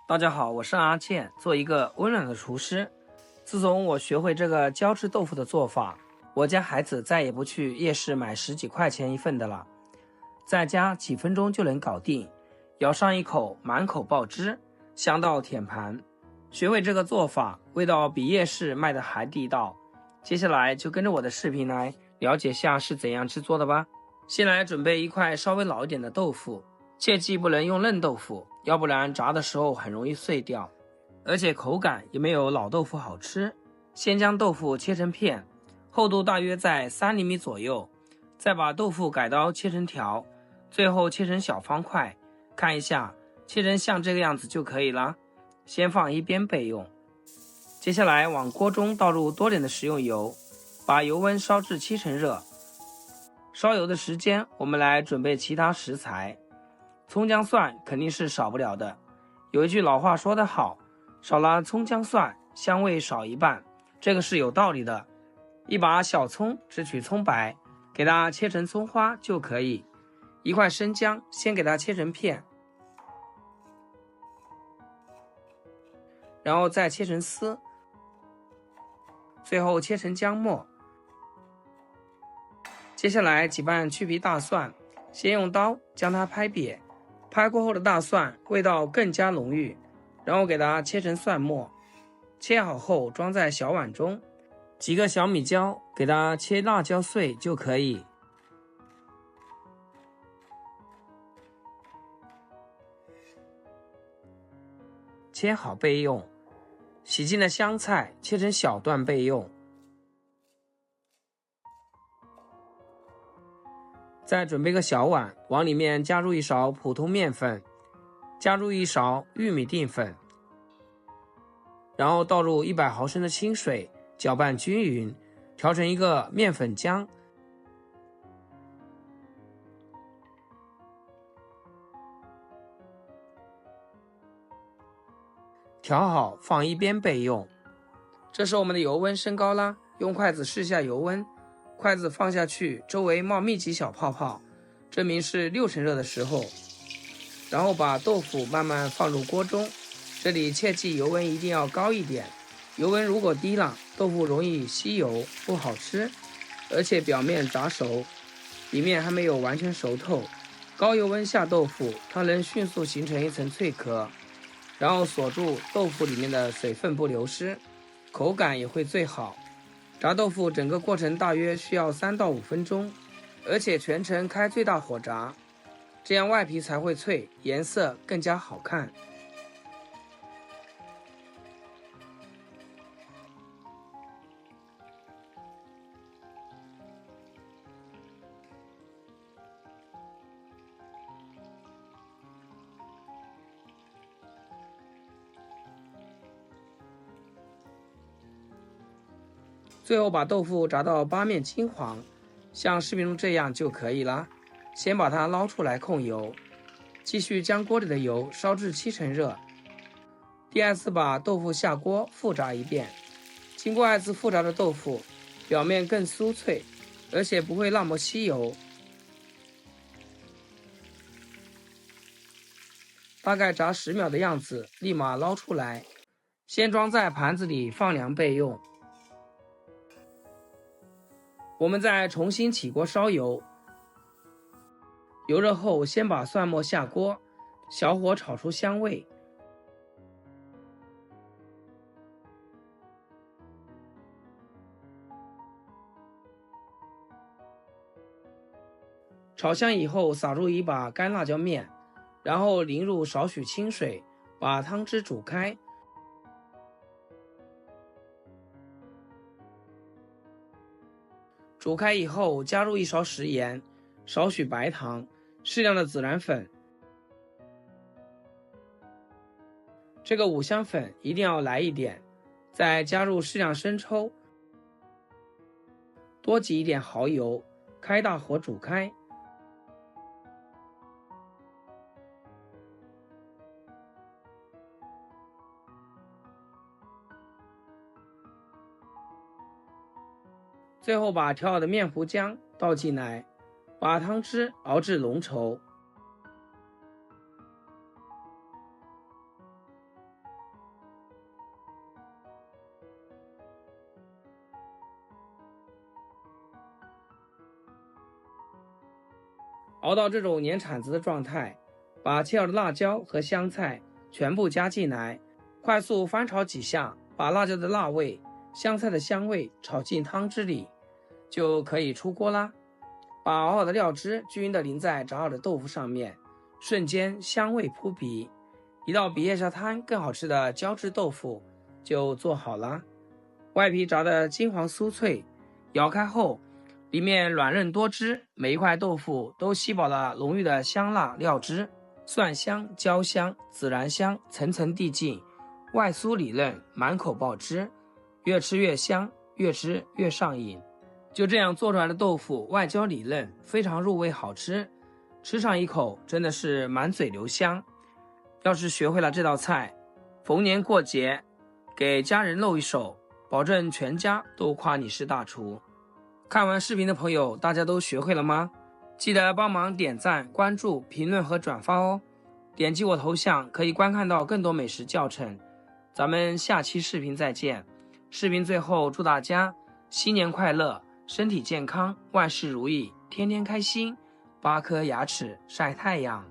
大家好，我是阿健，做一个温暖的厨师。自从我学会这个胶质豆腐的做法，我家孩子再也不去夜市买10几块钱一份的了，在家几分钟就能搞定，咬上一口满口爆汁，香到舔盘。学会这个做法，味道比夜市卖的还地道。接下来就跟着我的视频来了解下是怎样制作的吧。先来准备一块稍微老一点的豆腐，切记不能用嫩豆腐，要不然炸的时候很容易碎掉，而且口感也没有老豆腐好吃。先将豆腐切成片，厚度大约在3厘米左右，再把豆腐改刀切成条，最后切成小方块，看一下，切成像这个样子就可以了，先放一边备用。接下来往锅中倒入多点的食用油，把油温烧至70%热。烧油的时间，我们来准备其他食材。葱姜蒜肯定是少不了的，有一句老话说得好，少了葱姜蒜，香味少一半，这个是有道理的。一把小葱，只取葱白，给它切成葱花就可以。一块生姜，先给它切成片，然后再切成丝，最后切成姜末。接下来几瓣去皮大蒜，先用刀将它拍扁，拍过后的大蒜味道更加浓郁，然后给它切成蒜末，切好后装在小碗中。几个小米椒，给它切辣椒碎就可以。切好备用。洗净的香菜切成小段备用。再准备个小碗，往里面加入一勺普通面粉，加入一勺玉米淀粉，然后倒入100毫升的清水，搅拌均匀，调成一个面粉浆。调好放一边备用。这时我们的油温升高啦，用筷子试下油温，筷子放下去，周围冒密集小泡泡，证明是60%热的时候。然后把豆腐慢慢放入锅中，这里切记油温一定要高一点，油温如果低了，豆腐容易吸油，不好吃，而且表面炸熟，里面还没有完全熟透。高油温下豆腐，它能迅速形成一层脆壳，然后锁住豆腐里面的水分不流失，口感也会最好。炸豆腐整个过程大约需要3到5分钟，而且全程开最大火炸，这样外皮才会脆，颜色更加好看。最后把豆腐炸到8面金黄，像视频中这样就可以了。先把它捞出来控油，继续将锅里的油烧至70%热。第2次把豆腐下锅复炸一遍。经过2次复炸的豆腐，表面更酥脆，而且不会那么吸油。大概炸10秒的样子，立马捞出来，先装在盘子里放凉备用。我们再重新起锅烧油，油热后先把蒜末下锅，小火炒出香味。炒香以后撒入一把干辣椒面，然后淋入少许清水，把汤汁煮开。煮开以后加入1勺食盐，少许白糖，适量的孜然粉。这个五香粉一定要来一点，再加入适量生抽，多挤一点蚝油，开大火煮开。最后把调好的面糊浆倒进来，把汤汁熬至浓稠。熬到这种粘铲子的状态，把切好的辣椒和香菜全部加进来，快速翻炒几下，把辣椒的辣味、香菜的香味炒进汤汁里，就可以出锅啦。把熬好的料汁均匀地淋在炸好的豆腐上面，瞬间香味扑鼻，一道比夜宵摊更好吃的胶质豆腐就做好了。外皮炸得金黄酥脆，咬开后里面软嫩多汁，每一块豆腐都吸饱了浓郁的香辣料汁，蒜香、椒香、孜然香层层递进，外酥里嫩，满口爆汁，越吃越香，越吃越上瘾。就这样做出来的豆腐外焦里嫩，非常入味好吃，吃上一口真的是满嘴留香。要是学会了这道菜，逢年过节给家人露一手，保证全家都夸你是大厨。看完视频的朋友，大家都学会了吗？记得帮忙点赞、关注、评论和转发哦。点击我头像可以观看到更多美食教程。咱们下期视频再见。视频最后祝大家新年快乐，身体健康，万事如意，天天开心，8颗牙齿晒太阳。